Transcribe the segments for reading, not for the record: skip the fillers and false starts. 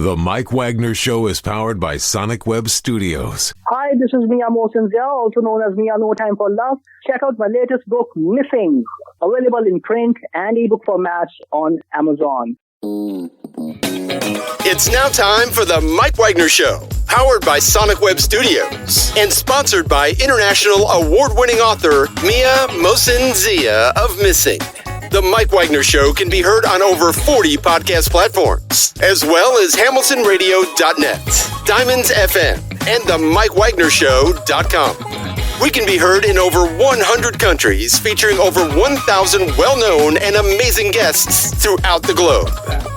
The Mike Wagner Show is powered by Sonic Web Studios. Hi, this is Mia Mosinzia, also known as Mia No Time for Love. Check out my latest book, Missing, available in print and ebook formats on Amazon. It's now time for the Mike Wagner Show, powered by Sonic Web Studios and sponsored by international award-winning author Mia Mosinzia of Missing. The Mike Wagner Show can be heard on over 40 podcast platforms, as well as hamiltonradio.net, Diamonds FM, and themikewagnershow.com. We can be heard in over 100 countries, featuring over 1,000 well-known and amazing guests throughout the globe.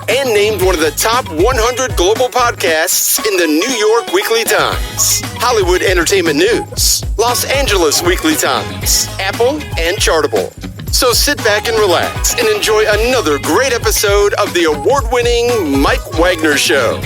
And named one of the top 100 global podcasts in the New York Weekly Times, Hollywood Entertainment News, Los Angeles Weekly Times, Apple, and Chartable. So sit back and relax and enjoy another great episode of the award-winning Mike Wagner Show.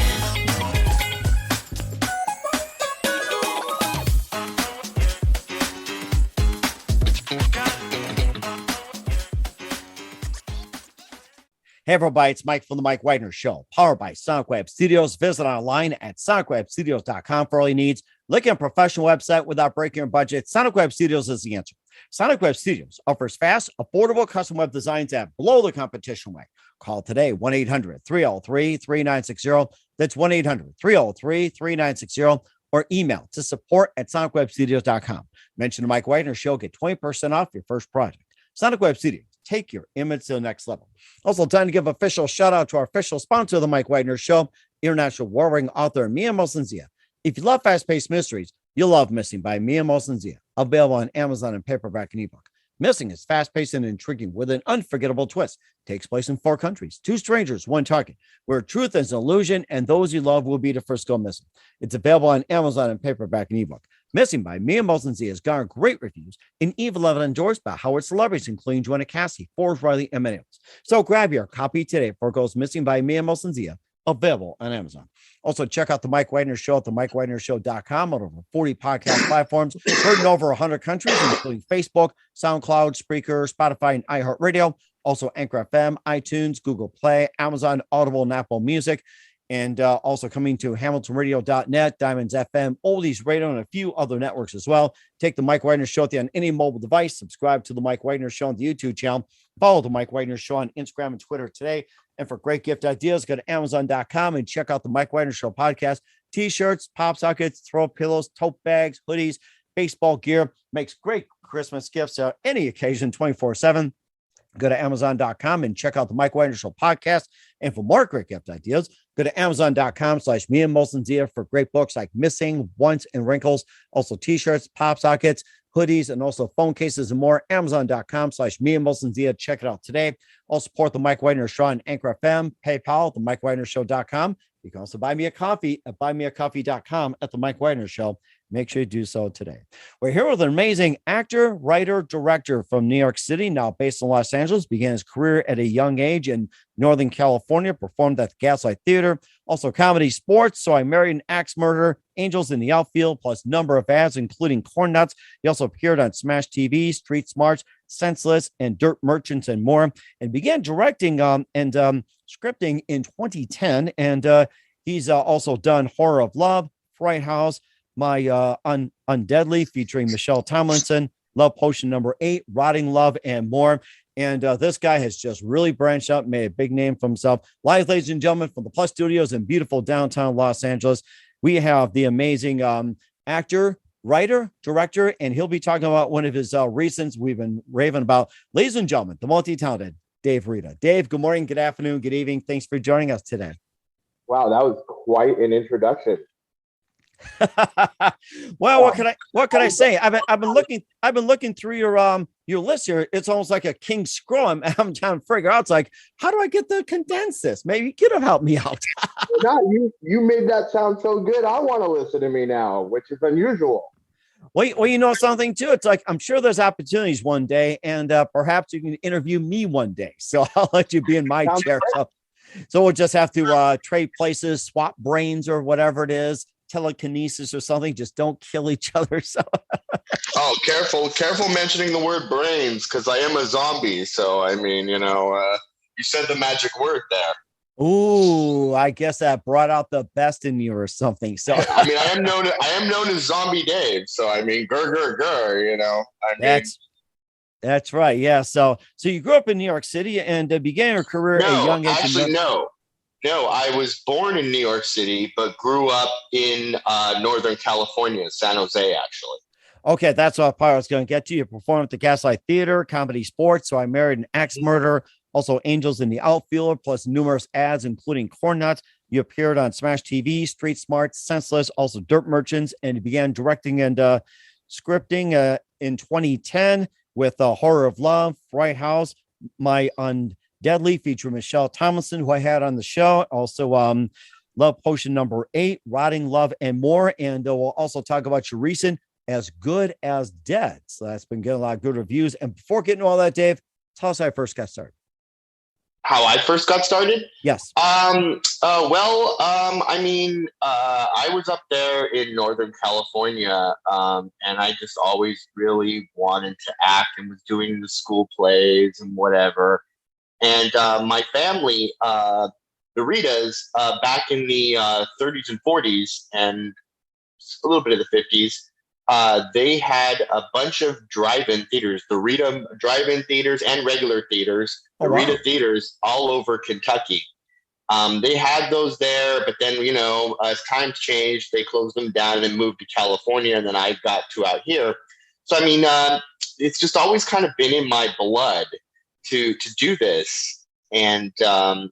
Hey everybody, it's Mike from the Mike Wagner Show, powered by Sonic Web Studios. Visit online at sonicwebstudios.com for all your needs. Look at a professional website without breaking your budget. Sonic Web Studios is the answer. Sonic Web Studios offers fast, affordable custom web designs that blow the competition away. Call today, 1-800-303-3960. That's 1-800-303-3960. Or email to support@sonicwebstudios.com. Mention the Mike Wagner Show. Get 20% off your first project. Sonic Web Studios. Take your image to the next level. Also, time to give official shout out to our official sponsor of the Mike Wagner Show, international warring author Mia Mosinzia. If you love fast-paced mysteries, you'll love Missing by Mia Mosinzia, available on Amazon in paperback and ebook. Missing is fast-paced and intriguing with an unforgettable twist. Takes place in 4 countries, 2 strangers, 1 target, where truth is an illusion and those you love will be the first go missing. It's available on Amazon in paperback and ebook. Missing by Mia Mosinzia has garnered great reviews and even level endorsed by Howard celebrities, including Joanna Cassie, Forbes, Riley, and many others. So grab your copy today before it goes missing by Mia Mosinzia, available on Amazon. Also, check out the Mike Wagner Show at themikewagnershow.com on over 40 podcast platforms, heard in over 100 countries, including Facebook, SoundCloud, Spreaker, Spotify, and iHeartradio. Also, Anchor FM, iTunes, Google Play, Amazon, Audible, and Apple Music. And also coming to hamiltonradio.net, Diamonds FM, Oldies Radio, and a few other networks as well. Take the Mike Wagner Show on any mobile device. Subscribe to the Mike Wagner Show on the YouTube channel. Follow the Mike Wagner Show on Instagram and Twitter today. And for great gift ideas, go to Amazon.com and check out the Mike Wagner Show podcast. T-shirts, pop sockets, throw pillows, tote bags, hoodies, baseball gear. Makes great Christmas gifts at any occasion, 24/7. Go to Amazon.com and check out the Mike Wagner Show podcast. And for more great gift ideas, go to Amazon.com/Mia Mosinzia for great books like Missing, Once, and Wrinkles. Also t-shirts, pop sockets, hoodies, and also phone cases and more. Amazon.com/Mia Mosinzia. Check it out today. Also support the Mike Wagner Show on Anchor FM, PayPal, themikewagnershow.com. You can also buy me a coffee at buymeacoffee.com at the Mike Wagner Show. Make sure you do so today. We're here with an amazing actor, writer, director from New York City, now based in Los Angeles. Began his career at a young age in Northern California, performed at the Gaslight Theater. Also comedy, sports, So I Married an Axe Murderer, Angels in the Outfield, plus number of ads, including Corn Nuts. He also appeared on Smash TV, Street Smarts, Senseless, and Dirt Merchants, and more. And began directing and scripting in 2010. And he's also done Horror of Love, Fright House, My Undeadly, featuring Michelle Tomlinson, Love Potion #8, Rotting Love, and more. And this guy has just really branched out, made a big name for himself. Live, ladies and gentlemen, from the Plus Studios in beautiful downtown Los Angeles, we have the amazing actor, writer, director, and he'll be talking about one of his recent we've been raving about. Ladies and gentlemen, the multi-talented Dave Reda. Dave, good morning, good afternoon, good evening. Thanks for joining us today. Wow, that was quite an introduction. Well, what can I say? I've been looking through your list here. It's almost like a king scroll. I'm trying to figure out. It's like, how do I get to condense this? Maybe you could have helped me out. No, you made that sound so good. I want to listen to me now, which is unusual. Well, you know something too. It's like I'm sure there's opportunities one day, and perhaps you can interview me one day. So I'll let you be in my chair. So we'll just have to trade places, swap brains, or whatever it is. Telekinesis or something. Just don't kill each other. So oh, careful mentioning the word brains, because I am a zombie. So I mean, you said the magic word there. Ooh, I guess that brought out the best in you or something. So I mean, I am known as Zombie Dave. So I mean, grr, you know. That's right. Yeah. So you grew up in New York City and began your career at a young age. Actually, no. I was born in New York City, but grew up in Northern California, San Jose, actually. Okay, that's what part I was going to get to. You performed at the Gaslight Theater, Comedy Sports, So I Married an Axe Murderer, also Angels in the Outfield, plus numerous ads, including Corn Nuts. You appeared on Smash TV, Street Smart, Senseless, also Dirt Merchants, and you began directing and scripting in 2010 with Horror of Love, Fright House, My Undeadly, featuring Michelletomlinson, who I had on the show. Also, Love Potion number 8, Rotting Love, and more. And we'll also talk about your recent As Good as Dead. So that's been getting a lot of good reviews. And before getting all that, Dave, tell us how I first got started. How I first got started? Yes. I was up there in Northern California, and I just always really wanted to act and was doing the school plays and whatever. And my family, the Redas, back in the 30s and 40s and a little bit of the 50s, they had a bunch of drive-in theaters, the Reda drive-in theaters and regular theaters, the Reda theaters all over Kentucky. They had those there, but then, you know, as times changed, they closed them down and moved to California, and then I got to out here. So, I mean, it's just always kind of been in my blood to do this. And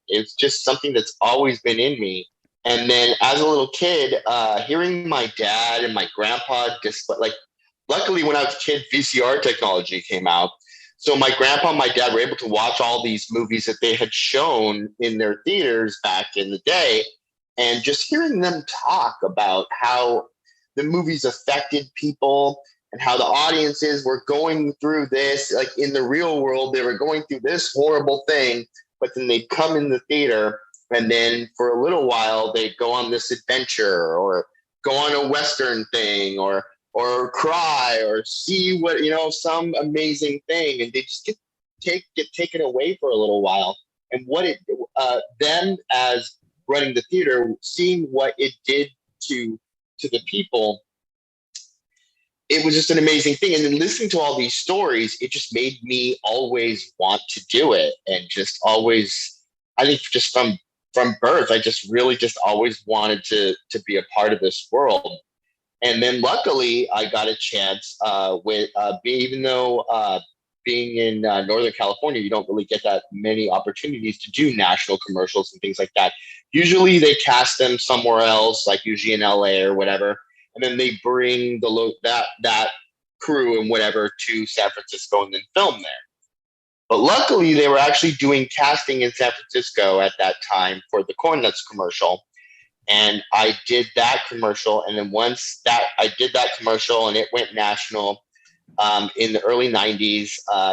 it's just something that's always been in me. And then as a little kid, hearing my dad and my grandpa luckily when I was a kid, VCR technology came out. So my grandpa and my dad were able to watch all these movies that they had shown in their theaters back in the day. And just hearing them talk about how the movies affected people and how the audiences were going through this, like in the real world, they were going through this horrible thing, but then they'd come in the theater and then for a little while they'd go on this adventure or go on a Western thing or cry or see what, you know, some amazing thing. And they just get taken away for a little while. And what them as running the theater, seeing what it did to the people, it was just an amazing thing. And then listening to all these stories, it just made me always want to do it. And just always, I think just from birth, I just really just always wanted to be a part of this world. And then luckily I got a chance even though being in Northern California, you don't really get that many opportunities to do national commercials and things like that. Usually they cast them somewhere else, like usually in LA or whatever. And then they bring that crew and whatever to San Francisco and then film there. But luckily, they were actually doing casting in San Francisco at that time for the Corn Nuts commercial. And I did that commercial. And then once I did that commercial and it went national in the early 90s,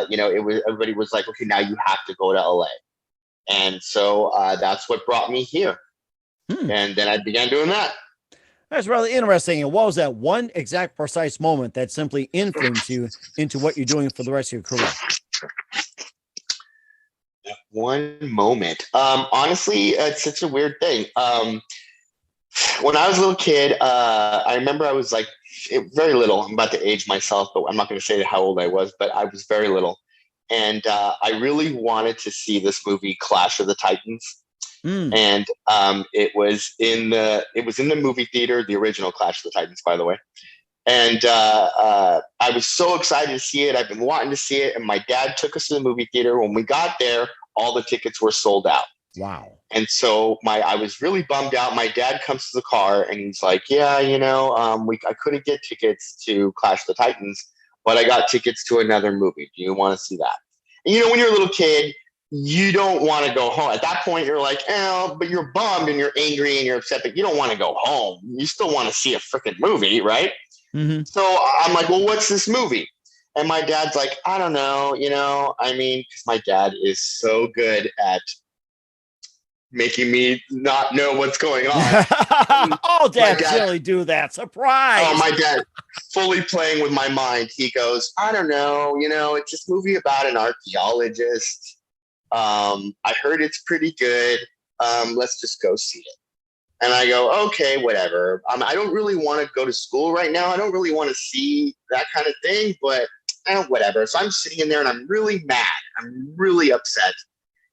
everybody was like, okay, now you have to go to LA. And so that's what brought me here. And then I began doing that. That's really interesting. And what was that one exact precise moment that simply influenced you into what you're doing for the rest of your career? One moment. Honestly, it's such a weird thing. When I was a little kid, I remember I was like very little. I'm about to age myself, but I'm not going to say how old I was, but I was very little. And I really wanted to see this movie Clash of the Titans. And it was in the movie theater, the original Clash of the Titans, by the way. And I was so excited to see it. I've been wanting to see it. And my dad took us to the movie theater. When we got there, all the tickets were sold out. Wow. And so I was really bummed out. My dad comes to the car and he's like, yeah, I couldn't get tickets to Clash of the Titans, but I got tickets to another movie. Do you want to see that? And, when you're a little kid, you don't want to go home. At that point, you're like, but you're bummed and you're angry and you're upset, but you don't want to go home. You still want to see a freaking movie, right? Mm-hmm. So I'm like, well, what's this movie? And my dad's like, I don't know, because my dad is so good at making me not know what's going on. All dads really do that. Surprise. Oh, my dad fully playing with my mind. He goes, I don't know, it's this movie about an archaeologist. I heard it's pretty good. Let's just go see it. And I go, okay, whatever. I don't really want to go to school right now. I don't really want to see that kind of thing, but whatever. So I'm sitting in there and I'm really mad. I'm really upset.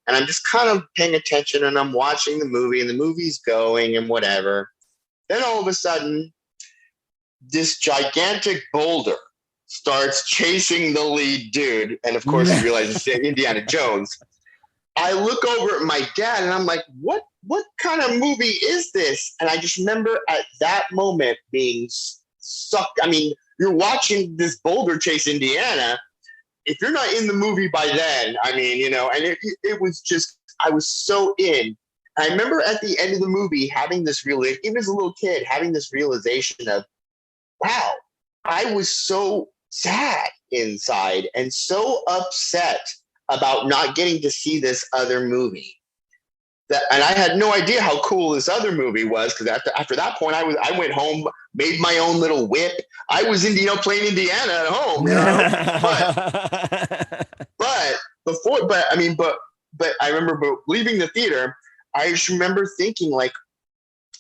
And I'm just kind of paying attention and I'm watching the movie and the movie's going and whatever. Then all of a sudden, this gigantic boulder starts chasing the lead dude. And of course, you realize it's Indiana Jones. I look over at my dad and I'm like, what kind of movie is this? And I just remember at that moment being sucked. I mean, you're watching this boulder chase Indiana. If you're not in the movie by then, I mean, you know, and it was just, I was so in. I remember at the end of the movie having this even as a little kid, having this realization of, wow, I was so sad inside and so upset about not getting to see this other movie. And I had no idea how cool this other movie was, because after that point, I went home, made my own little whip. I was playing Indiana at home, you know. but I remember leaving the theater. I just remember thinking, like,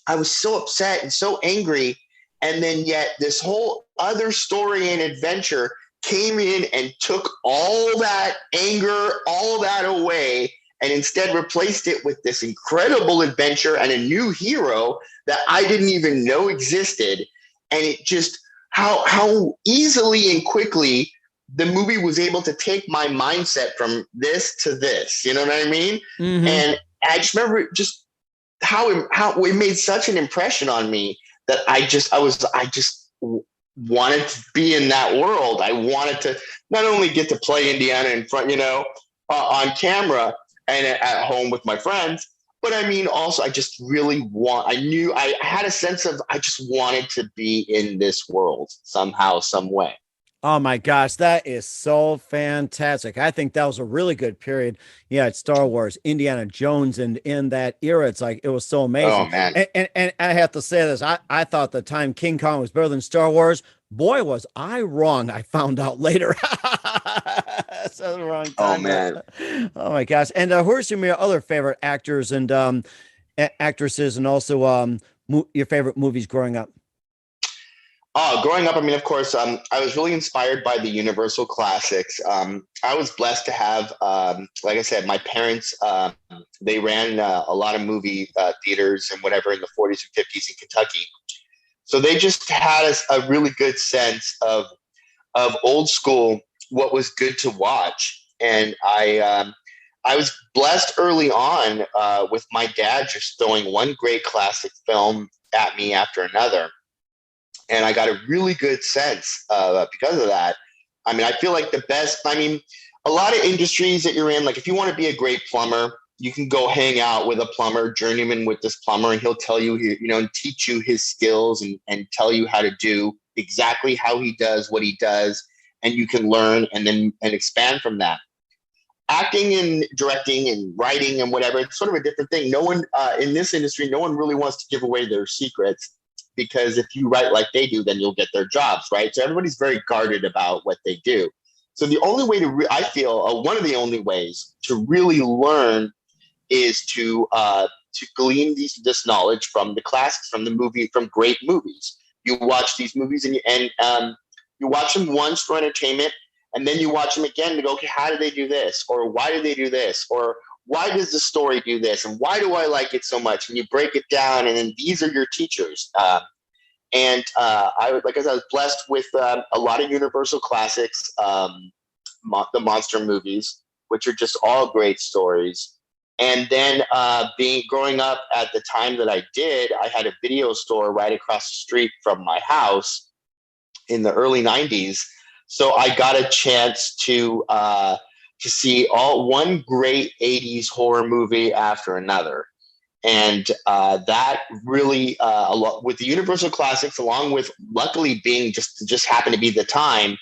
I was so upset and so angry, and then yet this whole other story and adventure came in and took all that anger, all that away, and instead replaced it with this incredible adventure and a new hero that I didn't even know existed. And it just, how easily and quickly the movie was able to take my mindset from this to this, you know what I mean? Mm-hmm. And I just remember just how it made such an impression on me that I just wanted to be in that world. I wanted to not only get to play Indiana in front, you know, on camera and at home with my friends, but I mean, also, I just really I had a sense of, I just wanted to be in this world somehow, some way. Oh my gosh, that is so fantastic. I think that was a really good period. Yeah, it's Star Wars, Indiana Jones, and in that era, it's like, it was so amazing. Oh, man. And I have to say this, I thought the time King Kong was better than Star Wars. Boy, was I wrong. I found out later. That's the wrong time. Oh, man. Oh my gosh. And who are some of your other favorite actors and actresses, and also your favorite movies growing up? Growing up, I mean, of course, I was really inspired by the Universal classics. I was blessed to have, like I said, my parents, they ran a lot of movie theaters and whatever in the 40s and 50s in Kentucky. So they just had a really good sense of old school, what was good to watch. And I was blessed early on with my dad just throwing one great classic film at me after another. And I got a really good sense because of that. I mean, I feel like a lot of industries that you're in, like if you want to be a great plumber, you can go hang out with a plumber, journeyman with this plumber, and he'll tell you, you know, and teach you his skills and tell you how to do exactly how he does what he does. And you can learn and expand from that. Acting and directing and writing and whatever, it's sort of a different thing. No one in this industry, no one really wants to give away their secrets, because if you write like they do, then you'll get their jobs, right? So everybody's very guarded about what they do. So the only way I feel one of the only ways to really learn is to glean this knowledge from the classics, from the movie, from great movies. You watch these movies and you watch them once for entertainment, and then you watch them again to go, okay, how did they do this? Or why did they do this? Or why does the story do this? And why do I like it so much? And you break it down, and then these are your teachers. I was blessed with a lot of Universal classics, the monster movies, which are just all great stories. And then growing up at the time that I did, I had a video store right across the street from my house in the early 90s. So I got a chance to see one great 80s horror movie after another. And that really, with the Universal classics, along with luckily being just happened to be the time,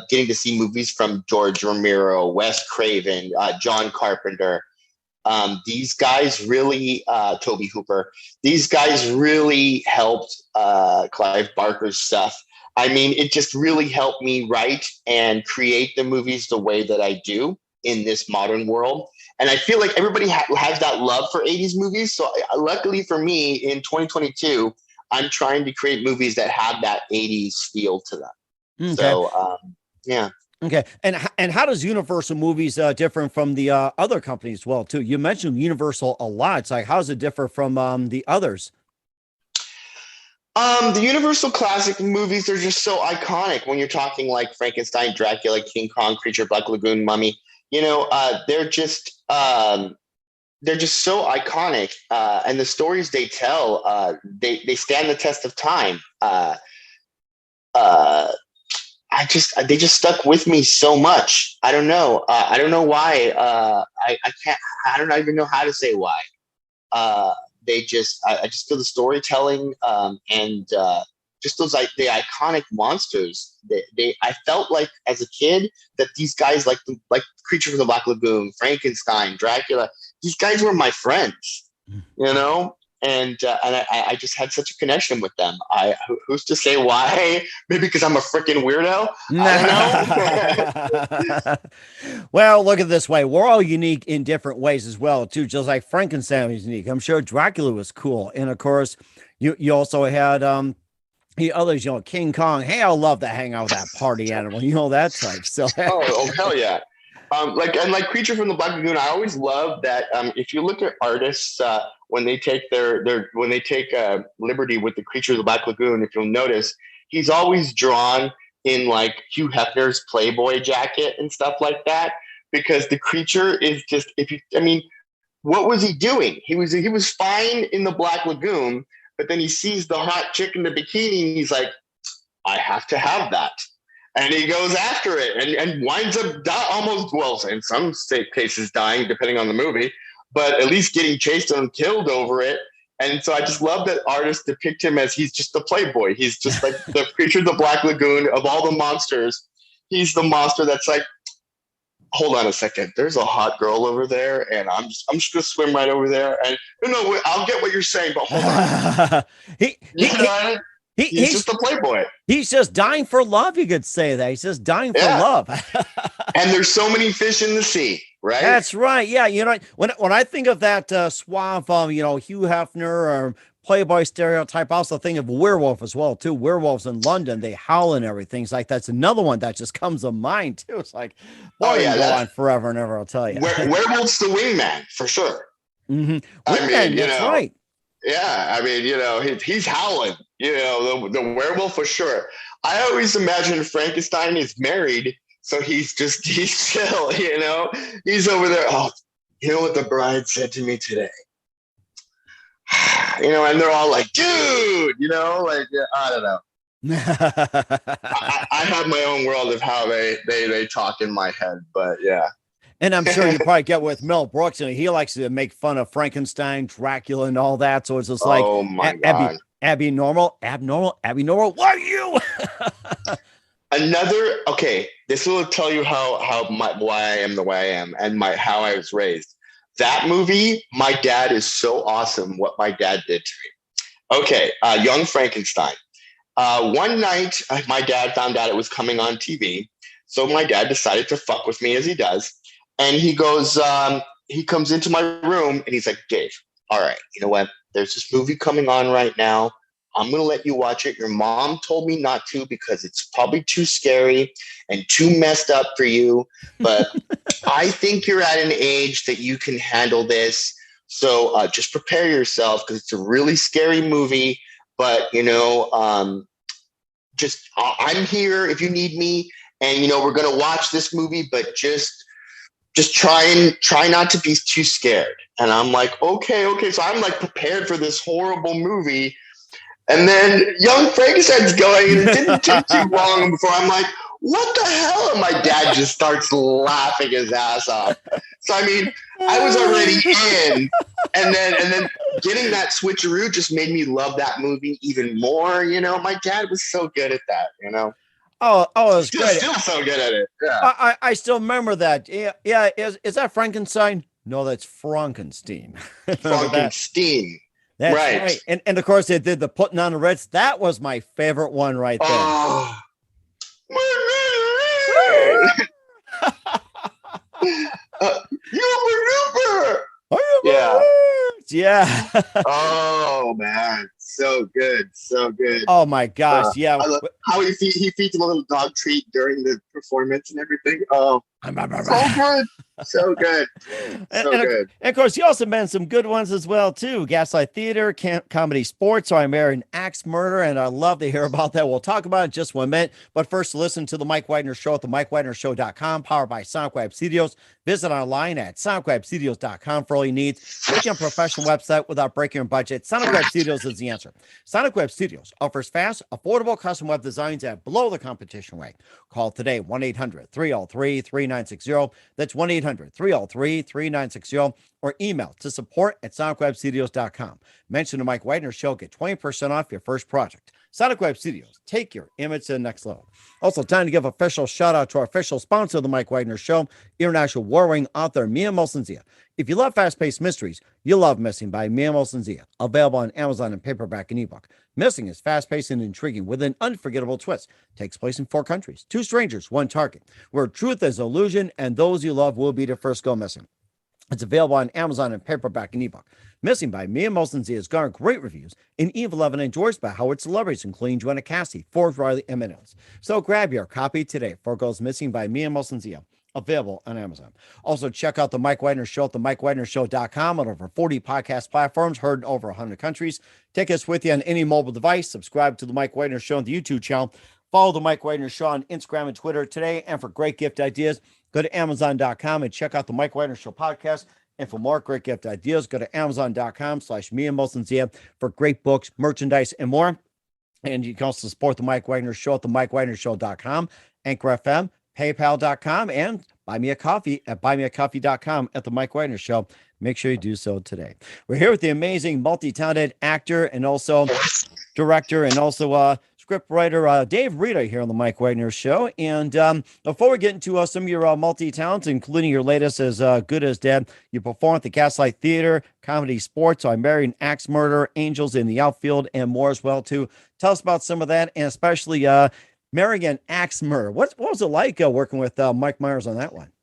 getting to see movies from George Romero, Wes Craven, John Carpenter. These guys really, Tobe Hooper, these guys really helped Clive Barker's stuff. I mean, it just really helped me write and create the movies the way that I do in this modern world. And I feel like everybody has that love for 80s movies. So luckily for me, in 2022, I'm trying to create movies that have that 80s feel to them. Okay. So, yeah. Okay. And how does Universal Movies differ from the other companies as well, too? You mentioned Universal a lot. It's like, how does it differ from the others? The Universal classic movies, they're just so iconic when you're talking like Frankenstein, Dracula, King Kong, Creature, Black Lagoon, Mummy. They're just so iconic. And the stories they tell, they stand the test of time. They just stuck with me so much. I don't know. I don't know why. I don't even know how to say why. I just feel the storytelling and just those like the iconic monsters. I felt like as a kid that these guys like Creature from the Black Lagoon, Frankenstein, Dracula. These guys were my friends, And I just had such a connection with them. Who's to say why? Maybe because I'm a freaking weirdo. I don't know. Well, look at it this way. We're all unique in different ways as well, too. Just like Frankenstein was unique. I'm sure Dracula was cool. And of course, you also had the others, King Kong. Hey, I love to hang out with that party animal. that type. So oh hell yeah. Like Creature from the Black Lagoon, I always love that. If you look at artists when they take liberty with the Creature of the Black Lagoon, if you'll notice, he's always drawn in like Hugh Hefner's Playboy jacket and stuff like that, because the creature is just what was he doing? He was fine in the Black Lagoon, but then he sees the hot chick in the bikini and he's like, I have to have that. And he goes after it and winds up in some cases dying, depending on the movie, but at least getting chased and killed over it. And so I just love that artists depict him as he's just the playboy. He's just like the Creature of the Black Lagoon of all the monsters. He's the monster that's like, hold on a second, there's a hot girl over there, and I'm just gonna swim right over there. And no, I'll get what you're saying, but hold on. He's just a playboy. He's just dying for love. You could say that. He's just dying for love. And there's so many fish in the sea, right? That's right. Yeah. When I think of that suave, Hugh Hefner or Playboy stereotype, I also think of werewolf as well, too. Werewolves in London, they howl and everything. It's like, that's another one that just comes to mind, too. It's like, go on forever and ever, I'll tell you. Werewolf's the wingman, for sure. Mm-hmm. Wingman, that's right. Yeah, he's howling, the werewolf for sure. I always imagine Frankenstein is married, so he's chill, he's over there. Oh, you know what the bride said to me today? And they're all like, dude, I don't know. I have my own world of how they talk in my head, but yeah. And I'm sure you probably get with Mel Brooks, and he likes to make fun of Frankenstein, Dracula, and all that. So it's just like, oh my God. Abnormal. What are you? This will tell you why I am the way I am and how I was raised. That movie, my dad is so awesome. What my dad did to me. Okay, Young Frankenstein. One night, my dad found out it was coming on TV, so my dad decided to fuck with me as he does. And he goes, he comes into my room and he's like, Dave, all right, you know what? There's this movie coming on right now. I'm going to let you watch it. Your mom told me not to because it's probably too scary and too messed up for you. But I think you're at an age that you can handle this. So just prepare yourself because it's a really scary movie. But, I'm here if you need me. And, we're going to watch this movie, but just try not to be too scared. And I'm like, okay. So I'm like prepared for this horrible movie. And then Young Frankenstein's going, and it didn't take too long before I'm like, what the hell? And my dad just starts laughing his ass off. So, I was already in. And then getting that switcheroo just made me love that movie even more. My dad was so good at that, Oh, it was great. Still so good at it. Yeah. I still remember that. Yeah. Is that Frankenstein? No, that's Frankenstein. Frankenstein. That's right. And of course they did the putting on the Ritz. That was my favorite one right there. Uber. Yeah. Yeah. Oh man, so good, so good. Oh my gosh. Yeah. I love how he feeds him a little dog treat during the performance and everything. Oh, so good. So good. So good. And of course, you also mentioned some good ones as well, too. Gaslight Theater, Comedy Sports, So I Married an Axe Murderer, and I'd love to hear about that. We'll talk about it in just 1 minute. But first, listen to The Mike Wagner Show at themikewagnershow.com, powered by Sonic Web Studios. Visit online at sonicwebstudios.com for all your needs. Making a professional website without breaking your budget. Sonic Web Studios is the answer. Sonic Web Studios offers fast, affordable custom web designs at below the competition rate. Call today, 1-800-303-3960. That's 1-800-303-3960, or email to support@sonicwebstudios.com. Mention the Mike Wagner Show, get 20% off your first project. Sonic Web Studios, take your image to the next level. Also, time to give official shout out to our official sponsor of the Mike Wagner Show, international warring author Mia Molson-Zia. If you love fast-paced mysteries, you'll love Missing by Mia Molson-Zia, available on Amazon in paperback and ebook. Missing is fast-paced and intriguing with an unforgettable twist. Takes place in 4 countries, 2 strangers, 1 target, where truth is illusion and those you love will be the first go missing. It's available on Amazon in paperback and ebook. Missing by Mia Molson-Zia has garnered great reviews and even loved and endorsed by Howard celebrities, including Joanna Cassie, Forbes, Riley, and Minnells. So grab your copy today for Goes Missing by Mia Molson-Zia, available on Amazon. Also, check out The Mike Wagner Show at themikewagnershow.com on over 40 podcast platforms, heard in over 100 countries. Take us with you on any mobile device. Subscribe to The Mike Wagner Show on the YouTube channel. Follow The Mike Wagner Show on Instagram and Twitter today. And for great gift ideas, go to Amazon.com and check out The Mike Wagner Show podcast. And for more great gift ideas, go to Amazon.com/Mia Molson-Zia for great books, merchandise, and more. And you can also support The Mike Wagner Show at themikewagnershow.com, Anchor FM, PayPal.com, and buy me a coffee at buymeacoffee.com at The Mike Wagner Show. Make sure you do so today. We're here with the amazing, multi-talented actor and also director and also script writer Dave Reda here on the Mike Wagner Show. And before we get into some of your multi-talents, including your latest As Good As Dead, you perform at the Gaslight Theater, Comedy Sports, So I Married an Axe Murderer, Angels in the Outfield, and more as well, too. Tell us about some of that, and especially marrying an axe murderer. What was it like working with Mike Myers on that one?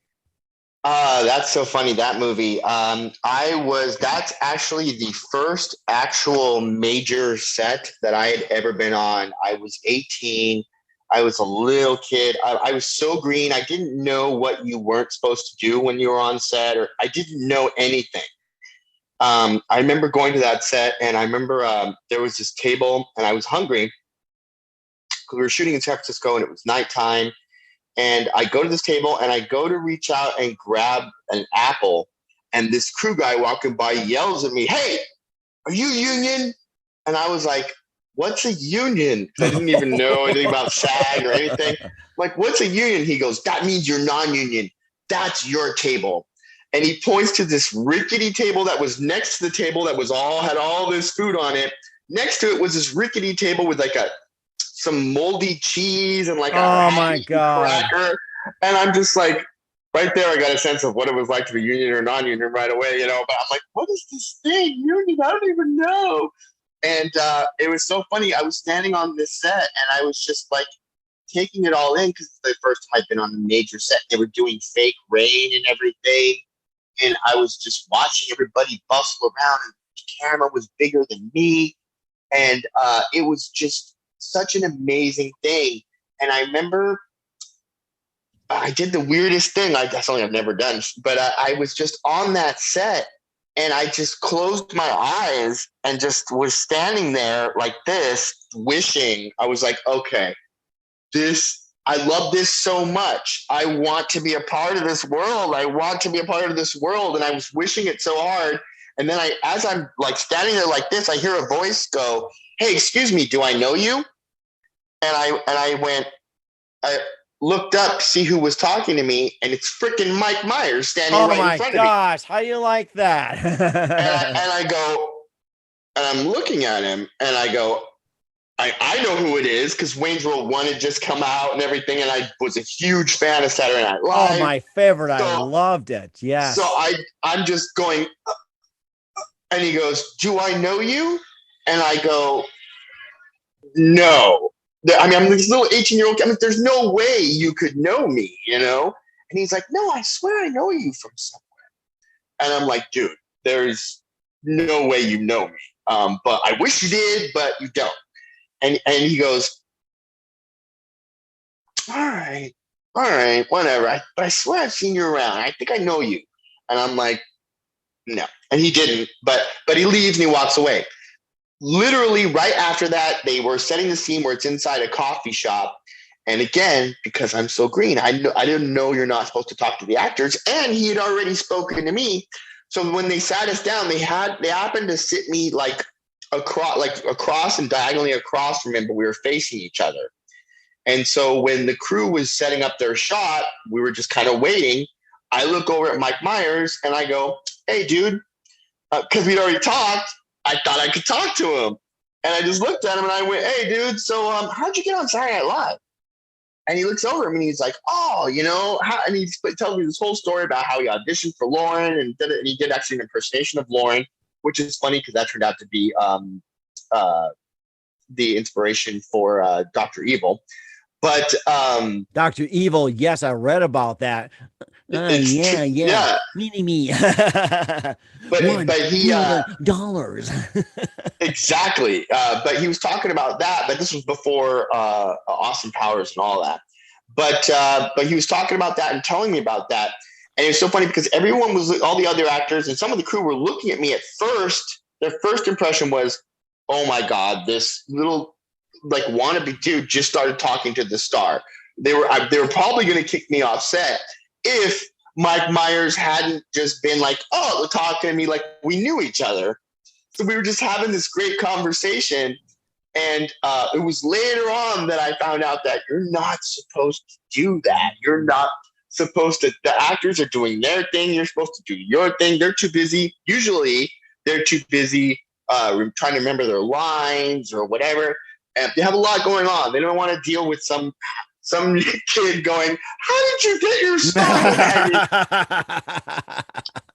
That's so funny, that movie. That's actually the first actual major set that I had ever been on. I was 18. I was a little kid. I was so green. I didn't know what you weren't supposed to do when you were on set, or I didn't know anything. I remember going to that set, and I remember there was this table, and I was hungry because we were shooting in San Francisco, and it was nighttime. And I go to this table and I go to reach out and grab an apple. And this crew guy walking by yells at me, "Hey, are you union?" And I was like, "What's a union?" I didn't even know anything about SAG or anything. I'm like, "What's a union?" He goes, "That means you're non-union. That's your table." And he points to this rickety table that was next to the table that had all this food on it. Next to it was this rickety table with like some moldy cheese and like oh my god cracker. And I'm just like, right there I got a sense of what it was like to be union or non-union right away, but I'm like, what is this thing, union? I don't even know. And it was so funny. I was standing on this set and I was just like taking it all in because it's the first time I'd been on a major set. They were doing fake rain and everything, and I was just watching everybody bustle around, and the camera was bigger than me, and it was just such an amazing thing. And I remember I did the weirdest thing. That's something I've never done, but I was just on that set and I just closed my eyes and just was standing there like this, wishing. I was like, okay, I love this so much. I want to be a part of this world. I want to be a part of this world. And I was wishing it so hard. And then as I'm like standing there like this, I hear a voice go, "Hey, excuse me, do I know you?" And I looked up to see who was talking to me, and it's freaking Mike Myers standing right in front of me. Oh my gosh, how you like that? and I go, and I'm looking at him, and I go, I know who it is because Wayne's World 1 had just come out and everything, and I was a huge fan of Saturday Night Live. Oh, my favorite. I loved it. Yeah. So I'm just going, and he goes, "Do I know you?" And I go, "No." I mean, I'm this little 18-year-old. I mean, there's no way you could know me, And he's like, no, I swear I know you from somewhere. And I'm like, dude, there's no way you know me. But I wish you did, but you don't. And he goes, all right, whatever. But I swear I've seen you around. I think I know you. And I'm like, no. And he didn't. But he leaves and he walks away. Literally right after that, they were setting the scene where it's inside a coffee shop. And again, because I'm so green, I didn't know you're not supposed to talk to the actors. And he had already spoken to me. So when they sat us down, they happened to sit me like across and diagonally across from him, but we were facing each other. And so when the crew was setting up their shot, we were just kind of waiting. I look over at Mike Myers and I go, hey, dude, because we'd already talked. I thought I could talk to him. And I just looked at him and I went, hey, dude, so how'd you get on Saturday Night Live? And he looks over at me and he's like, oh, you know, and he tells me this whole story about how he auditioned for Lauren and he did actually an impersonation of Lauren, which is funny because that turned out to be the inspiration for Dr. Evil. But Dr. Evil, yes, I read about that. Yeah. Me. but he dollars. Exactly. But he was talking about that. But this was before Austin Powers and all that. But he was talking about that and telling me about that. And it's so funny because everyone was, all the other actors and some of the crew were looking at me at first. Their first impression was, oh my God, this little like wannabe dude just started talking to the star. They were probably going to kick me off set if Mike Myers hadn't just been like, oh, talking to me like we knew each other. So we were just having this great conversation. And it was later on that I found out that you're not supposed to do that. You're not supposed to, the actors are doing their thing. You're supposed to do your thing. They're too busy. Usually they're too busy trying to remember their lines or whatever. And they have a lot going on. They don't want to deal with some kid going, how did you get your style?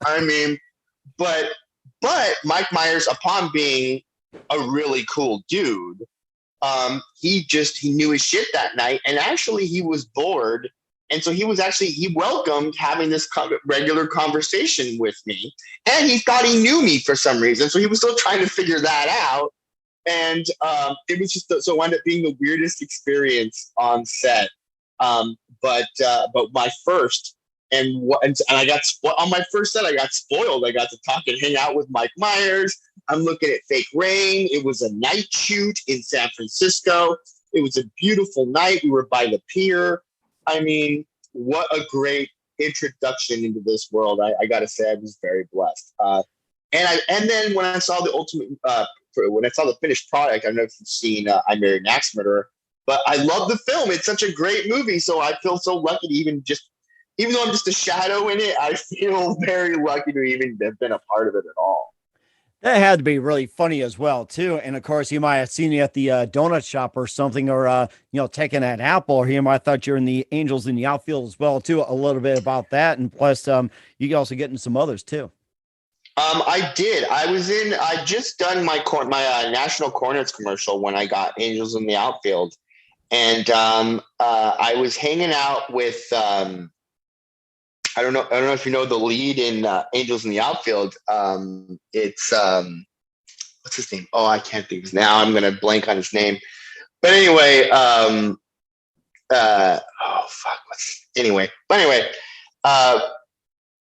I mean, but Mike Myers, upon being a really cool dude, he knew his shit that night. And actually he was bored. And so he welcomed having this regular conversation with me. And he thought he knew me for some reason. So he was still trying to figure that out. And it was just so it wound up being the weirdest experience on set. But my first and I got on my first set, I got spoiled. I got to talk and hang out with Mike Myers. I'm looking at Fake Rain. It was a night shoot in San Francisco. It was a beautiful night. We were by the pier. I mean, what a great introduction into this world. I got to say, I was very blessed. And then when I saw when I saw the finished product, I don't know if you've seen I Married an Axe Murderer, but I love the film. It's such a great movie. So I feel so lucky to even though I'm just a shadow in it, I feel very lucky to even have been a part of it at all. That had to be really funny as well, too. And of course, he might have seen you at the donut shop or something, or, taking that apple, or he might have thought you're in the Angels in the Outfield as well, too. A little bit about that. And plus, you can also get into some others, too. I did. I just done my National Cornets commercial when I got Angels in the Outfield. And I was hanging out with, I don't know if you know the lead in Angels in the Outfield. It's, what's his name? Oh, I can't think of his name. Now I'm going to blank on his name. But anyway,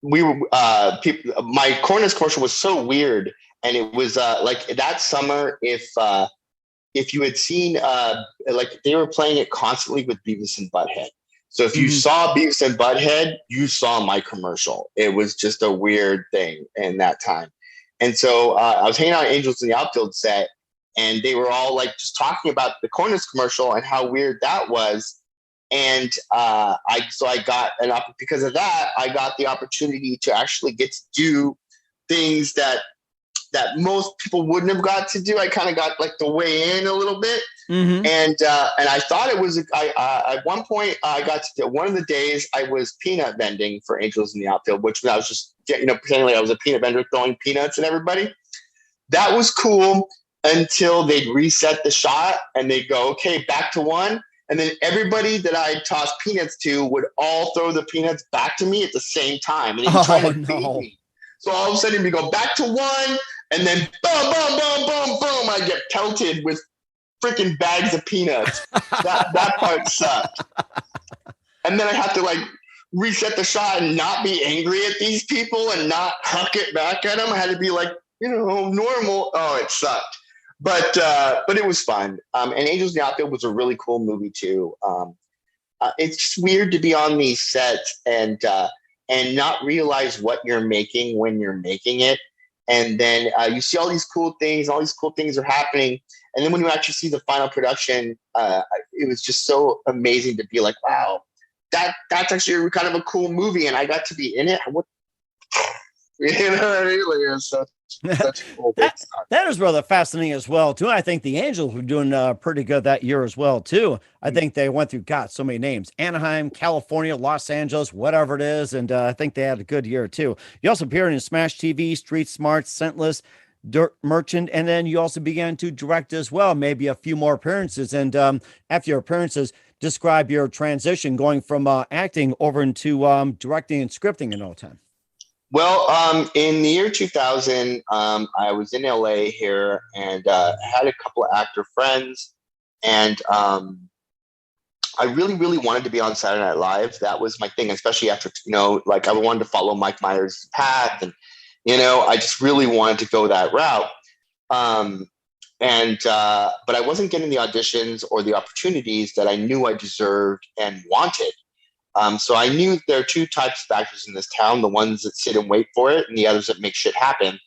we were my Corners commercial was so weird, and it was like that summer. If you had seen like they were playing it constantly with Beavis and Butthead. So if you saw Beavis and Butthead, you saw my commercial. It was just a weird thing in that time. And so I was hanging out at Angels in the Outfield set, and they were all like just talking about the Corners commercial and how weird that was. And because of that, I got the opportunity to actually get to do things that most people wouldn't have got to do. I kind of got like the way in a little bit. Mm-hmm. And I thought it was, at one point I got to do one of the days I was peanut vending for Angels in the Outfield, which I was just, pretending like I was a peanut vendor throwing peanuts at everybody. That was cool until they'd reset the shot and they'd go, okay, back to one. And then everybody that I tossed peanuts to would all throw the peanuts back to me at the same time. And he was trying to beat me. So all of a sudden we go back to one, and then boom, boom, boom, boom, boom. I get pelted with freaking bags of peanuts. That part sucked. And then I have to like reset the shot and not be angry at these people and not huck it back at them. I had to be like, normal. Oh, it sucked. But it was fun. And Angels in the Outfield was a really cool movie too. It's just weird to be on these sets and not realize what you're making when you're making it. And then you see all these cool things are happening. And then when you actually see the final production, it was just so amazing to be like, wow, that's actually kind of a cool movie. And I got to be in it. It really is such a cool thing. That is rather fascinating as well, too. I think the Angels were doing pretty good that year as well, too. I think they went through, so many names. Anaheim, California, Los Angeles, whatever it is. And I think they had a good year, too. You also appeared in Smash TV, Street Smart, Scentless, Dirt Merchant, and then you also began to direct as well, maybe a few more appearances. And after your appearances, describe your transition going from acting over into directing and scripting in all time. Well, in the year 2000, I was in LA here and had a couple of actor friends, and I really, really wanted to be on Saturday Night Live. That was my thing, especially after, I wanted to follow Mike Myers' path, and, I just really wanted to go that route. But I wasn't getting the auditions or the opportunities that I knew I deserved and wanted. So I knew there are two types of actors in this town, the ones that sit and wait for it and the others that make shit happen.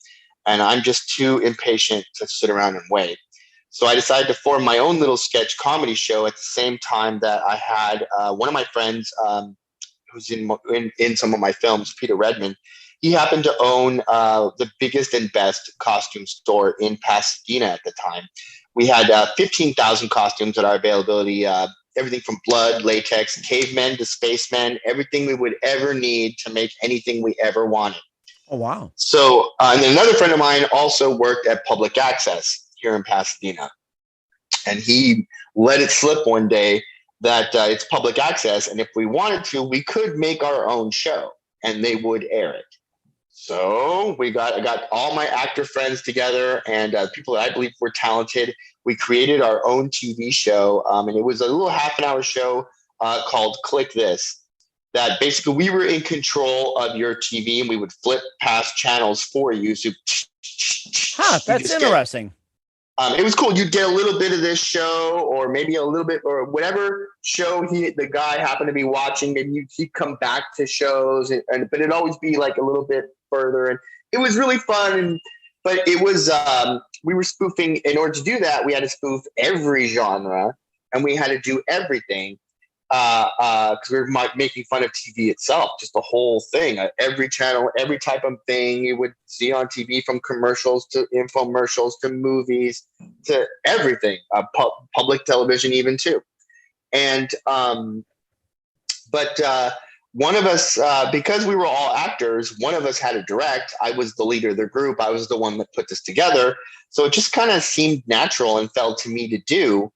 And I'm just too impatient to sit around and wait. So I decided to form my own little sketch comedy show at the same time that I had one of my friends who's in some of my films, Peter Redmond. He happened to own the biggest and best costume store in Pasadena at the time. We had 15,000 costumes at our availability, everything from blood, latex, cavemen to spacemen, everything we would ever need to make anything we ever wanted. Oh, wow. So, and then another friend of mine also worked at Public Access here in Pasadena. And he let it slip one day that it's public access. And if we wanted to, we could make our own show and they would air it. So I got all my actor friends together and people that I believe were talented. We created our own TV show, and it was a little half-an-hour show called Click This, that basically we were in control of your TV, and we would flip past channels for you. So, that's interesting. It was cool. You'd get a little bit of this show, or maybe a little bit, or whatever show the guy happened to be watching. Maybe he'd come back to shows, but it'd always be like a little bit further. And it was really fun. But it was, we were spoofing. In order to do that, we had to spoof every genre, and we had to do everything because we were making fun of TV itself, just the whole thing. Every channel, every type of thing you would see on TV, from commercials to infomercials to movies to everything, public television even too. And one of us, because we were all actors, one of us had to direct. I was the leader of the group. I was the one that put this together. So it just kind of seemed natural and fell to me to do.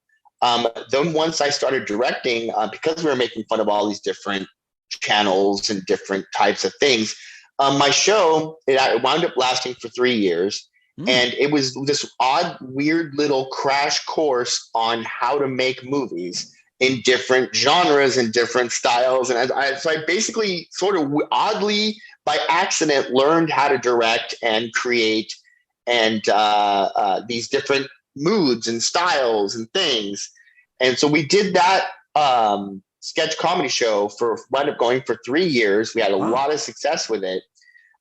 Then once I started directing, because we were making fun of all these different channels and different types of things, my show, it wound up lasting for 3 years. And it was this odd, weird little crash course on how to make movies in different genres and different styles. And so I basically sort of oddly by accident learned how to direct and create and these different moods and styles and things. And so we did that sketch comedy show wound up going for 3 years. We had a lot of success with it,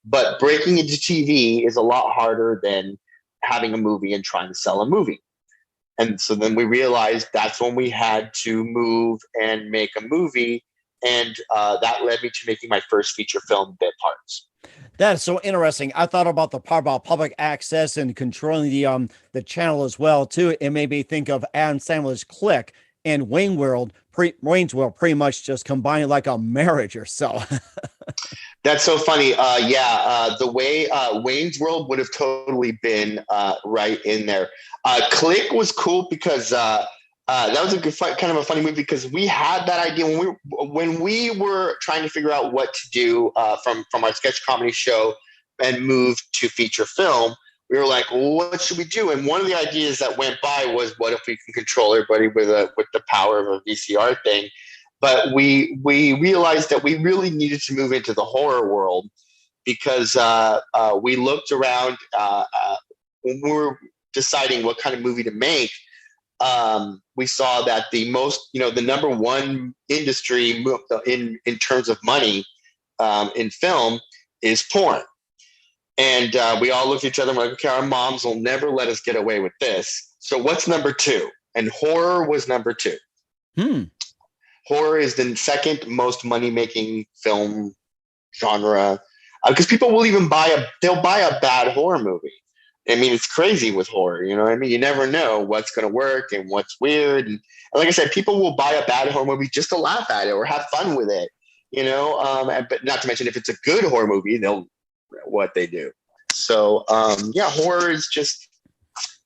but breaking into TV is a lot harder than having a movie and trying to sell a movie. And so then we realized that's when we had to move and make a movie. And that led me to making my first feature film, Bit Parts. That's so interesting. I thought about the part about public access and controlling the channel as well, too. It made me think of Adam Sandler's Click and Wayne's World pretty much just combined like a marriage or so. That's so funny. The way Wayne's World would have totally been right in there. Click was cool because That was a good, kind of a funny movie because we had that idea when we were trying to figure out what to do from our sketch comedy show and move to feature film. We were like, well, what should we do? And one of the ideas that went by was, what if we can control everybody with the power of a VCR thing? But we realized that we really needed to move into the horror world because we looked around when we were deciding what kind of movie to make. We saw that the number one industry in terms of money in film is porn. And we all looked at each other and were like, okay, our moms will never let us get away with this. So what's number two? And horror was number two. Horror is the second most money-making film genre because people will even buy a bad horror movie. I mean, it's crazy with horror, you know what I mean? You never know what's going to work and what's weird. And like I said, people will buy a bad horror movie just to laugh at it or have fun with it, you know? But not to mention if it's a good horror movie, what they do. So, horror is just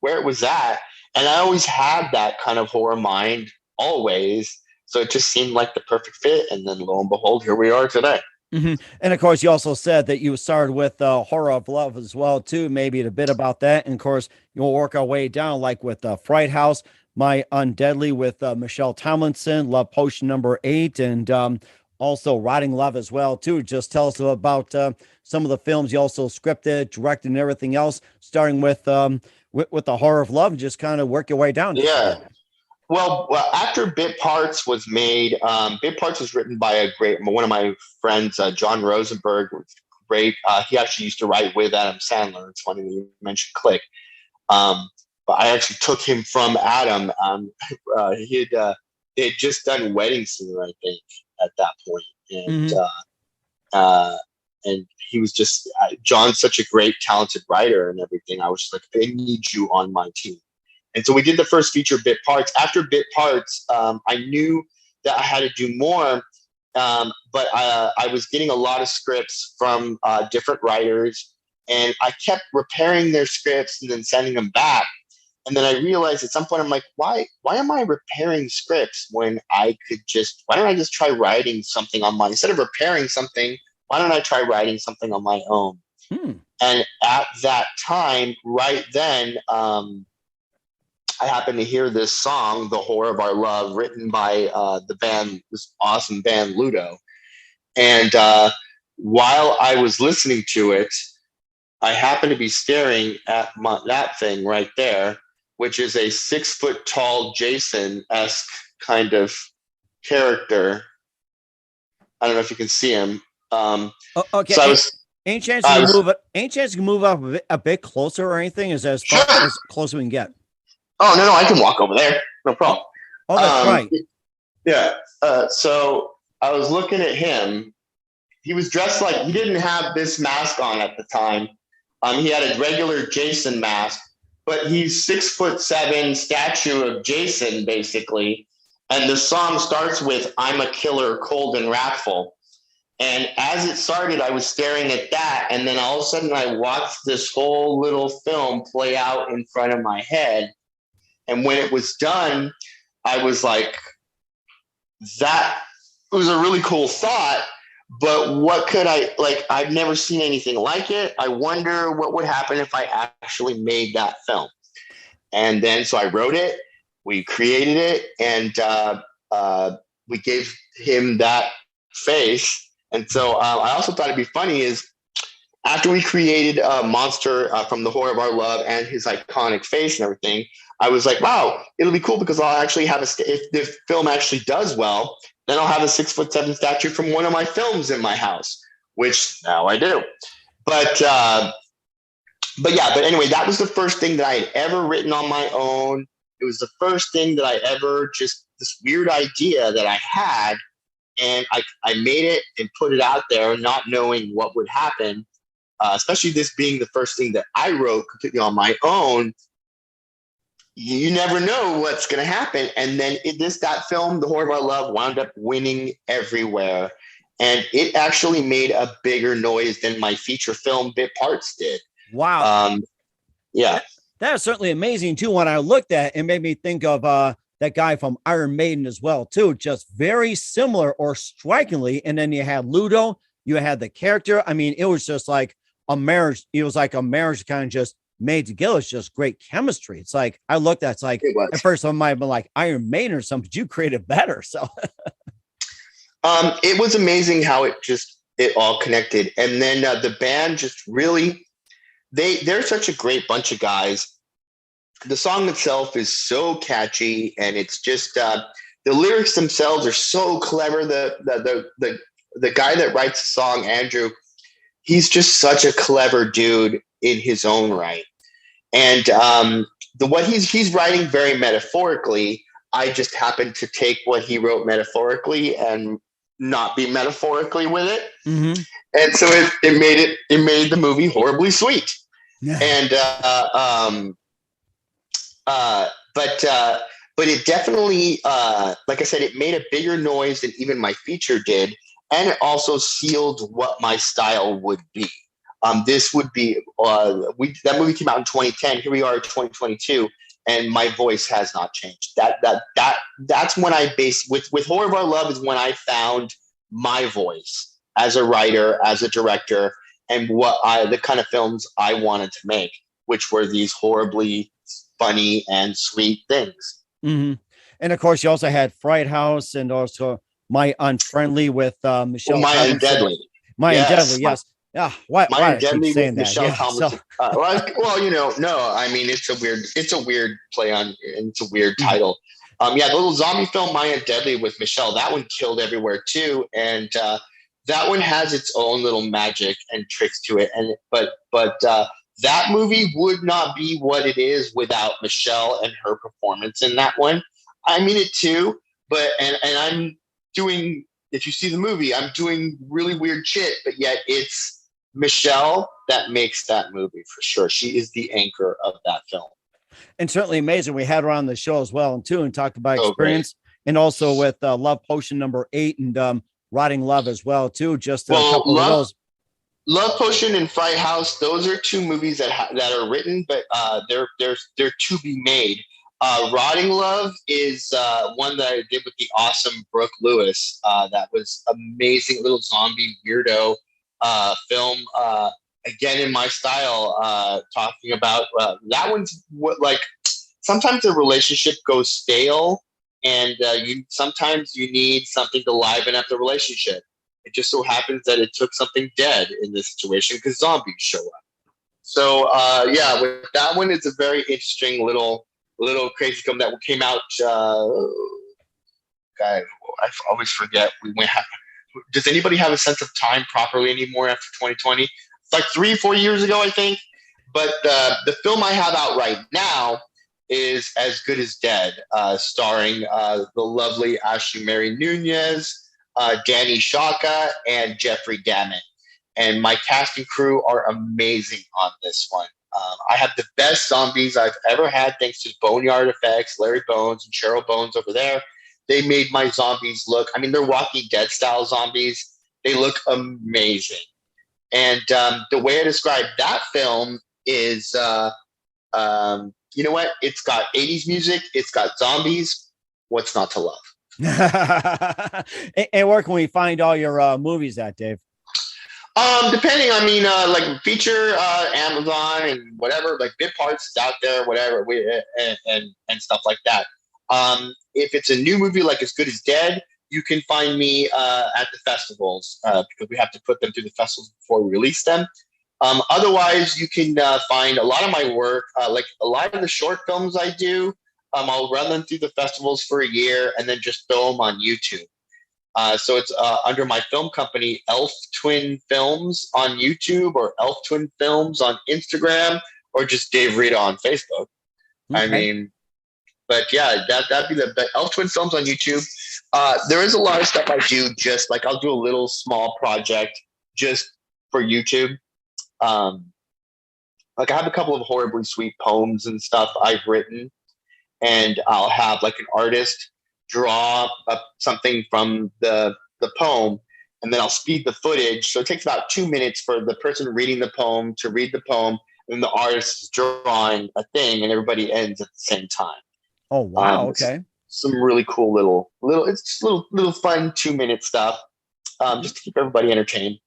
where it was at. And I always had that kind of horror mind always. So it just seemed like the perfect fit. And then lo and behold, here we are today. Mm-hmm. And of course, you also said that you started with Horror of Love as well, too. Maybe a bit about that. And of course, you'll work our way down, like with Fright House, mrundeadly with Michelletomlinson, Love Potion #8, and also Riding Love as well, too. Just tell us about some of the films you also scripted, directed, and everything else, starting with the Horror of Love, and just kind of work your way down. Yeah. Well, after Bit Parts was made, Bit Parts was written by one of my friends, John Rosenberg, great. He actually used to write with Adam Sandler. It's funny that you mentioned Click. But I actually took him from Adam. They had just done Wedding Singer, I think, at that point. And he was just, John's such a great, talented writer and everything. I was just like, I need you on my team. And so we did the first feature, Bit Parts. After Bit Parts, I knew that I had to do more, but I was getting a lot of scripts from different writers, and I kept repairing their scripts and then sending them back. And then I realized at some point, I'm like, why am I repairing scripts when why don't I just try writing something on my, instead of repairing something, why don't I try writing something on my own? And at that time, right then, I happened to hear this song, The Horror of Our Love, written by this awesome band Ludo. And while I was listening to it, I happened to be staring at that thing right there, which is a 6-foot-tall Jason-esque kind of character. I don't know if you can see him. Okay. So ain't chance you can move up a bit closer or anything? Is as far as close as we can get? Oh, no, I can walk over there. No problem. Oh, that's right. Yeah. So I was looking at him. He was dressed like, he didn't have this mask on at the time. He had a regular Jason mask, but he's 6'7" statue of Jason, basically. And the song starts with, I'm a killer, cold and wrathful. And as it started, I was staring at that. And then all of a sudden I watched this whole little film play out in front of my head. And when it was done, I was like, that was a really cool thought, but what could I've never seen anything like it. I wonder what would happen if I actually made that film. And then, so I wrote it, we created it, and we gave him that face. And so I also thought it'd be funny is after we created a monster from The Horror of Our Love and his iconic face and everything, I was like, wow, it'll be cool because I'll actually have if the film actually does well, then I'll have a 6'7" statue from one of my films in my house, which now I do. But anyway, that was the first thing that I had ever written on my own. It was the first thing that I ever this weird idea that I had. And I made it and put it out there, not knowing what would happen, especially this being the first thing that I wrote completely on my own. You never know what's going to happen. And then that film, The Horror of Our Love, wound up winning everywhere. And it actually made a bigger noise than my feature film Bit Parts did. Wow. Yeah. That is certainly amazing, too. When I looked at it, it made me think of that guy from Iron Maiden as well, too. Just very similar or strikingly. And then you had Ludo, you had the character. I mean, it was just like a marriage. It was like a marriage kind of just made together. It's just great chemistry. It's like, I looked at, it's like, at first I might have been like Iron Maiden or something, but you created better. So it was amazing how it all connected. And then the band just really, they're such a great bunch of guys. The song itself is so catchy, and it's just the lyrics themselves are so clever. The guy that writes the song, Andrew, he's just such a clever dude in his own right. And what he's writing very metaphorically, I just happened to take what he wrote metaphorically and not be metaphorically with it. Mm-hmm. And so it made the movie horribly sweet. Yeah. And but it definitely, like I said, it made a bigger noise than even my feature did. And it also sealed what my style would be. This would be, that movie came out in 2010. Here we are in 2022, and my voice has not changed. That's when I with Horror of Our Love is when I found my voice as a writer, as a director, and the kind of films I wanted to make, which were these horribly funny and sweet things. Mm-hmm. And of course, you also had Fright House and also My Unfriendly with Michelle. My Undeadly. My Undeadly, yes. Yeah. Why I keep saying that? Michelle Tomlinson. No. I mean, it's a weird play on. It's a weird title. The little zombie film My Undeadly with Michelle. That one killed everywhere too, and that one has its own little magic and tricks to it. And but that movie would not be what it is without Michelle and her performance in that one. I'm in it too, but and I'm doing. If you see the movie, I'm doing really weird shit, but yet it's Michelle that makes that movie for sure. She is the anchor of that film. And certainly amazing. We had her on the show as well, and talked about experience, and also with Love Potion number 8 and Rotting Love as well too. Just a couple of those. Love Potion and Fright House. Those are two movies that are written, but they're to be made. Rotting Love is one that I did with the awesome Brooke Lewis. That was amazing, little zombie weirdo film. Again, in my style, talking about that one's what, like, sometimes a relationship goes stale, and sometimes you need something to liven up the relationship. It just so happens that it took something dead in this situation because zombies show up. So with that one, it's a very interesting little crazy film that came out. I always forget. Does anybody have a sense of time properly anymore after 2020? It's like 3-4 years ago, I think. But the film I have out right now is As Good as Dead, starring the lovely Ashley Mary Nunez, Danny Shaka, and Jeffrey Dammit. And my cast and crew are amazing on this one. I have the best zombies I've ever had, thanks to Boneyard Effects, Larry Bones and Cheryl Bones over there. They made my zombies look, I mean, they're Walking Dead style zombies. They look amazing. And the way I describe that film is, you know what? It's got 80s music. It's got zombies. What's not to love? And where can we find all your movies at, Dave? Depending, I mean, like feature, Amazon and whatever, like bit parts is out there, whatever, and stuff like that. If it's a new movie like As Good as Dead, you can find me at the festivals because we have to put them through the festivals before we release them. Otherwise, you can find a lot of my work, like a lot of the short films I do. I'll run them through the festivals for a year and then just throw them on YouTube. So it's under my film company, Elf Twin Films on YouTube, or Elf Twin Films on Instagram, or just Dave Reda on Facebook. Okay. I mean, but yeah, that'd be the Elf Twin Films on YouTube. There is a lot of stuff I do, just like I'll do a little small project just for YouTube. Like I have a couple of horribly sweet poems and stuff I've written, and I'll have like an artist draw up something from the poem, and then I'll speed the footage. So it takes about 2 minutes for the person reading the poem to read the poem, and the artist is drawing a thing, and everybody ends at the same time. Oh, wow. Okay. some really cool little it's just little fun 2-minute stuff, just to keep everybody entertained.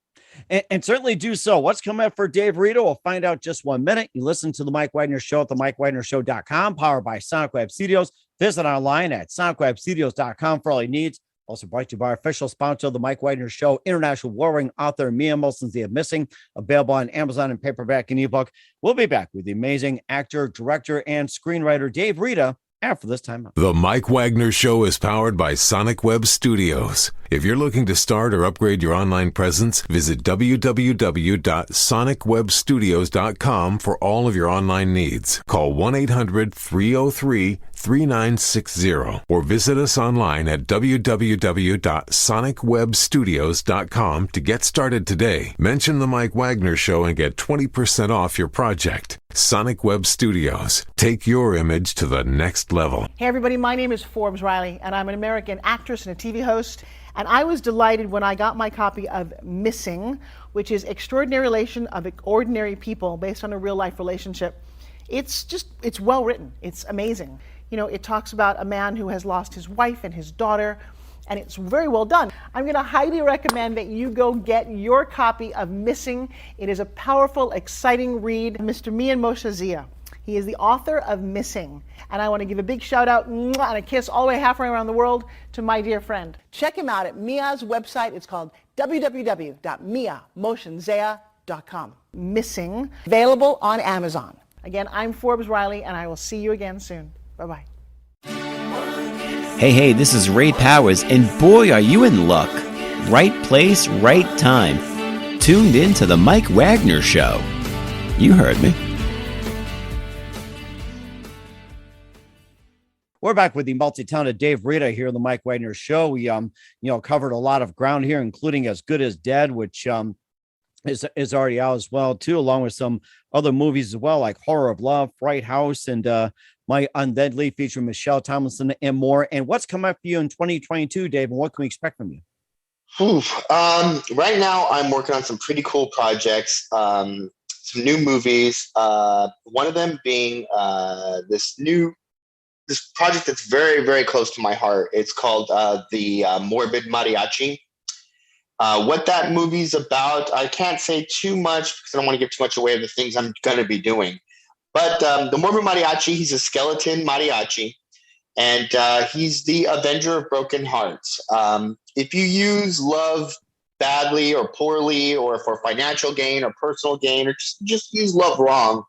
And certainly do so. What's coming up for Dave Reda? We'll find out just 1 minute. You listen to the Mike Wagner Show at themikewagnershow.com, powered by Sonic Web Studios. Visit online at sonicwebstudios.com for all your needs. Also brought to you by our official sponsor of the Mike Wagner Show, international warring author Mia Molson's The Missing, available on Amazon and paperback and ebook. We'll be back with the amazing actor, director, and screenwriter Dave Reda after this time. The Mike Wagner Show is powered by Sonic Web Studios. If you're looking to start or upgrade your online presence, visit www.sonicwebstudios.com for all of your online needs. Call 1-800-303-3960 or visit us online at www.sonicwebstudios.com to get started today. Mention the Mike Wagner Show and get 20% off your project. Sonic Web Studios. Take your image to the next level. Hey everybody, my name is Forbes Riley and I'm an American actress and a TV host. And I was delighted when I got my copy of Missing, which is Extraordinary Relation of Ordinary People based on a real life relationship. It's well written. It's amazing. You know, it talks about a man who has lost his wife and his daughter, and it's very well done. I'm going to highly recommend that you go get your copy of Missing. It is a powerful, exciting read. Mr. Mian Moshe Zia. He is the author of Missing. And I want to give a big shout out and a kiss all the way halfway around the world to my dear friend. Check him out at Mia's website. It's called www.miamotionzea.com. Missing, available on Amazon. Again, I'm Forbes Riley, and I will see you again soon. Bye-bye. Hey, this is Ray Powers, and boy, are you in luck. Right place, right time. Tuned in to The Mike Wagner Show. You heard me. We're back with the multi-talented Dave Reda here on the Mike Wagner Show. We, covered a lot of ground here, including As Good as Dead, which is already out as well, too, along with some other movies as well, like Horror of Love, Fright House, and mrundeadly, featuring Michelle Tomlinson and more. And what's coming up for you in 2022, Dave, and what can we expect from you? Right now, I'm working on some pretty cool projects, some new movies. One of them being this project that's very, very close to my heart. It's called The Morbid Mariachi. What that movie's about, I can't say too much because I don't want to give too much away of the things I'm going to be doing. But the Morbid Mariachi, he's a skeleton mariachi, and he's the avenger of broken hearts. If you use love badly or poorly, or for financial gain or personal gain, or just use love wrong,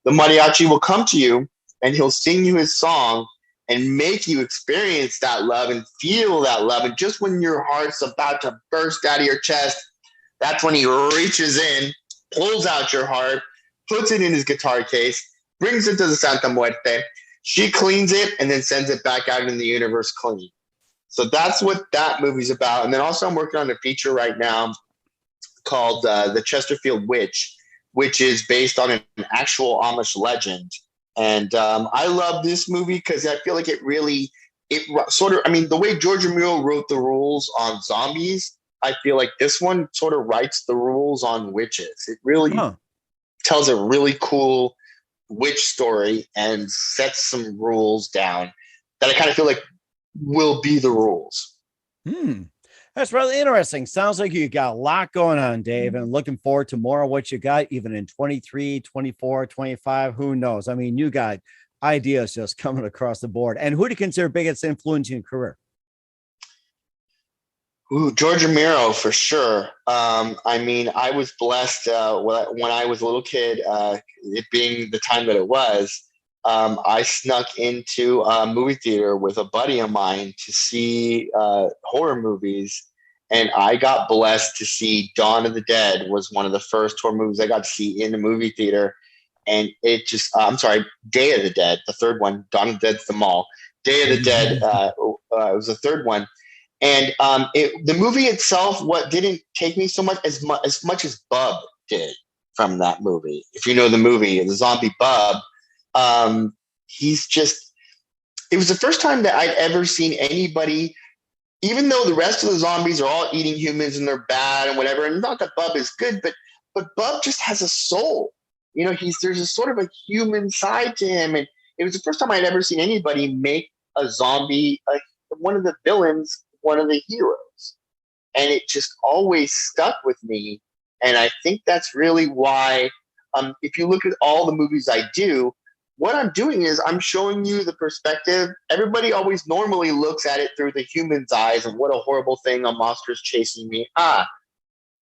the mariachi will come to you and he'll sing you his song and make you experience that love and feel that love. And just when your heart's about to burst out of your chest, that's when he reaches in, pulls out your heart, puts it in his guitar case, brings it to the Santa Muerte. She cleans it and then sends it back out in the universe clean. So that's what that movie's about. And then also I'm working on a feature right now called The Chesterfield Witch, which is based on an actual Amish legend. And I love this movie because I feel like the way George Romero wrote the rules on zombies, I feel like this one sort of writes the rules on witches. It really tells a really cool witch story and sets some rules down that I kind of feel like will be the rules. That's really interesting. Sounds like you got a lot going on, Dave, and looking forward to more of what you got, even in 23, 24, 25, who knows? I mean, you got ideas just coming across the board. And who do you consider biggest influence in your career? George Romero, for sure. I was blessed when I was a little kid, it being the time that it was, I snuck into a movie theater with a buddy of mine to see horror movies. And I got blessed to see Dawn of the Dead was one of the first horror movies I got to see in the movie theater. And it just, Day of the Dead, the third one. Dawn of the Dead's the mall. Day of the Dead was the third one. And the movie itself, what didn't take me so much as much as Bub did from that movie. If you know the movie, the zombie Bub, it was the first time that I'd ever seen anybody, even though the rest of the zombies are all eating humans and they're bad and whatever, and not that Bub is good, but Bub just has a soul. You know, there's a sort of a human side to him. And it was the first time I'd ever seen anybody make a zombie, one of the villains, one of the heroes. And it just always stuck with me. And I think that's really why, if you look at all the movies I do, what I'm doing is I'm showing you the perspective. Everybody always normally looks at it through the human's eyes and what a horrible thing, a monster's chasing me.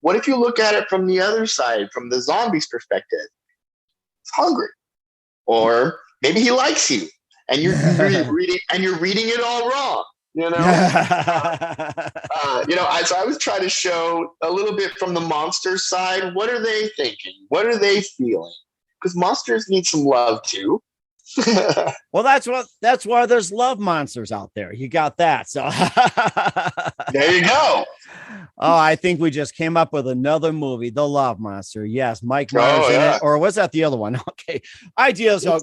What if you look at it from the other side, from the zombie's perspective? It's hungry. Or maybe he likes you and you're reading it all wrong. So I was trying to show a little bit from the monster side. What are they thinking? What are they feeling? Because monsters need some love too. Well, that's why there's love monsters out there. You got that. So there you go. Oh, I think we just came up with another movie, The Love Monster. Yes, Mike Myers in it. Or was that the other one? Okay. Ideas are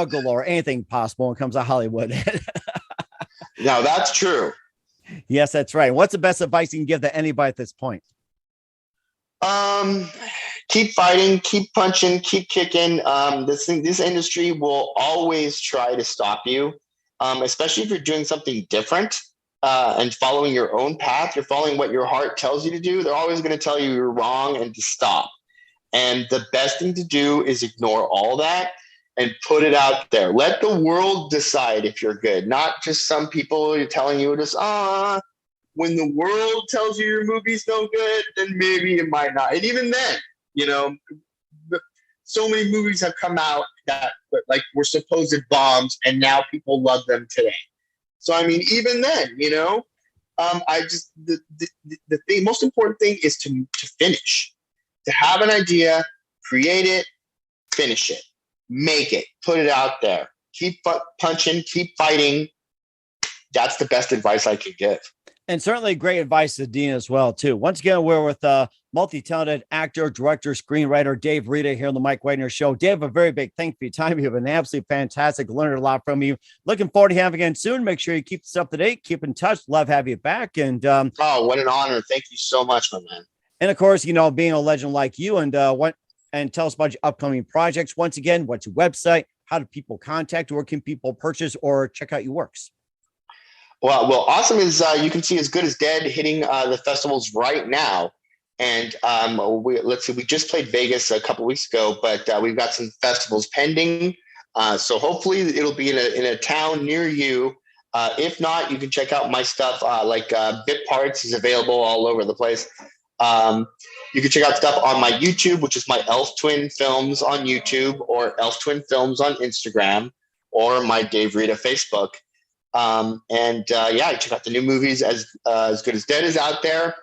galore. Anything possible when it comes to Hollywood. No, that's true. Yes, that's right. What's the best advice you can give to anybody at this point? Keep fighting, keep punching, keep kicking. This industry will always try to stop you, especially if you're doing something different and following your own path. You're following what your heart tells you to do. They're always going to tell you you're wrong and to stop. And the best thing to do is ignore all that and put it out there. Let the world decide if you're good, not just some people are telling you just, when the world tells you your movie's no good, then maybe it might not. And even then, so many movies have come out that were supposed bombs and now people love them today. So, I mean, even then, the most important thing is to finish, to have an idea, create it, finish it. Make it, put it out there, keep punching, keep fighting. That's the best advice I could give. And certainly great advice to Dean as well, too. Once again, we're with multi-talented actor, director, screenwriter, Dave Reda here on the Mike Wagner Show. Dave, a very big thank you for your time. You've been absolutely fantastic. Learned a lot from you. Looking forward to having you again soon. Make sure you keep this up to date. Keep in touch. Love having you back. And what an honor. Thank you so much, my man. And of course, being a legend like you and tell us about your upcoming projects. Once again, what's your website? How do people contact you? Where can people purchase or check out your works? Well, awesome is you can see As Good as Dead hitting the festivals right now. And we just played Vegas a couple weeks ago, but we've got some festivals pending. So hopefully it'll be in a town near you. If not, you can check out my stuff. Bit Parts is available all over the place. You can check out stuff on my YouTube, which is my Elf Twin Films on YouTube, or Elf Twin Films on Instagram, or my Dave Reda Facebook. Check out the new movies. As Good as Dead is out there.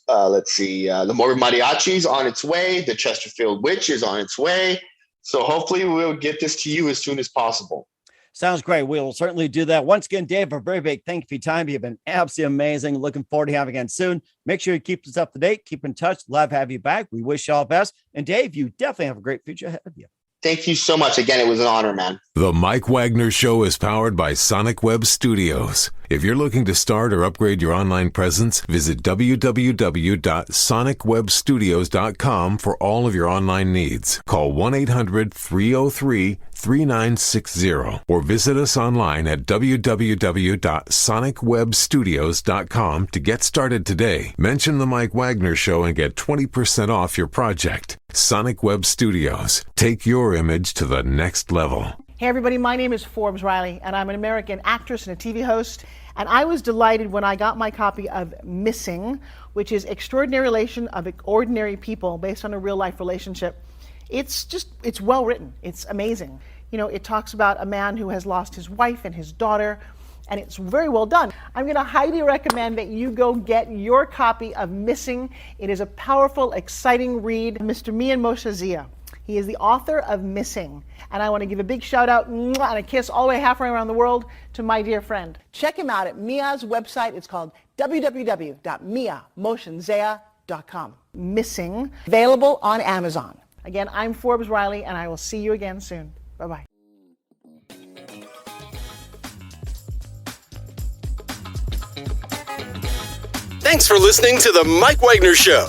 Let's see. The Morbid Mariachi is on its way. The Chesterfield Witch is on its way. So hopefully we'll get this to you as soon as possible. Sounds great. We'll certainly do that. Once again, Dave, a very big thank you for your time. You've been absolutely amazing. Looking forward to having you again soon. Make sure you keep us up to date. Keep in touch. Love having you back. We wish you all the best. And Dave, you definitely have a great future ahead of you. Thank you so much. Again, it was an honor, man. The Mike Wagner Show is powered by Sonic Web Studios. If you're looking to start or upgrade your online presence, visit www.sonicwebstudios.com for all of your online needs. Call 1-800-303-3960 or visit us online at www.sonicwebstudios.com to get started today. Mention The Mike Wagner Show and get 20% off your project. Sonic Web Studios. Take your image to the next level. Hey everybody, my name is Forbes Riley, and I'm an American actress and a TV host. And I was delighted when I got my copy of Missing, which is Extraordinary Relation of Ordinary People based on a real life relationship. It's well written. It's amazing. It talks about a man who has lost his wife and his daughter, and it's very well done. I'm going to highly recommend that you go get your copy of Missing. It is a powerful, exciting read. Mr. Mian Moshe Zia. He is the author of Missing. And I want to give a big shout out and a kiss all the way halfway around the world to my dear friend. Check him out at Mia's website. It's called www.miamotionsea.com. Missing, available on Amazon. Again, I'm Forbes Riley, and I will see you again soon. Bye-bye. Thanks for listening to The Mike Wagner Show.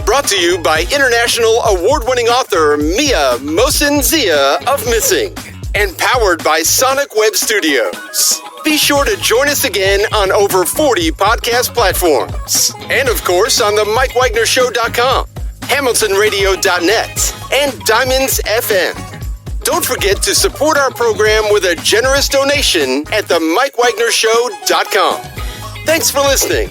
Brought to you by international award-winning author Mia Mohsen Zia of Missing. and powered by Sonic Web Studios. Be sure to join us again on over 40 podcast platforms. And of course on the mikewagnershow.com, hamiltonradio.net, and Diamonds FM. Don't forget to support our program with a generous donation at themikewagnershow.com. Thanks for listening,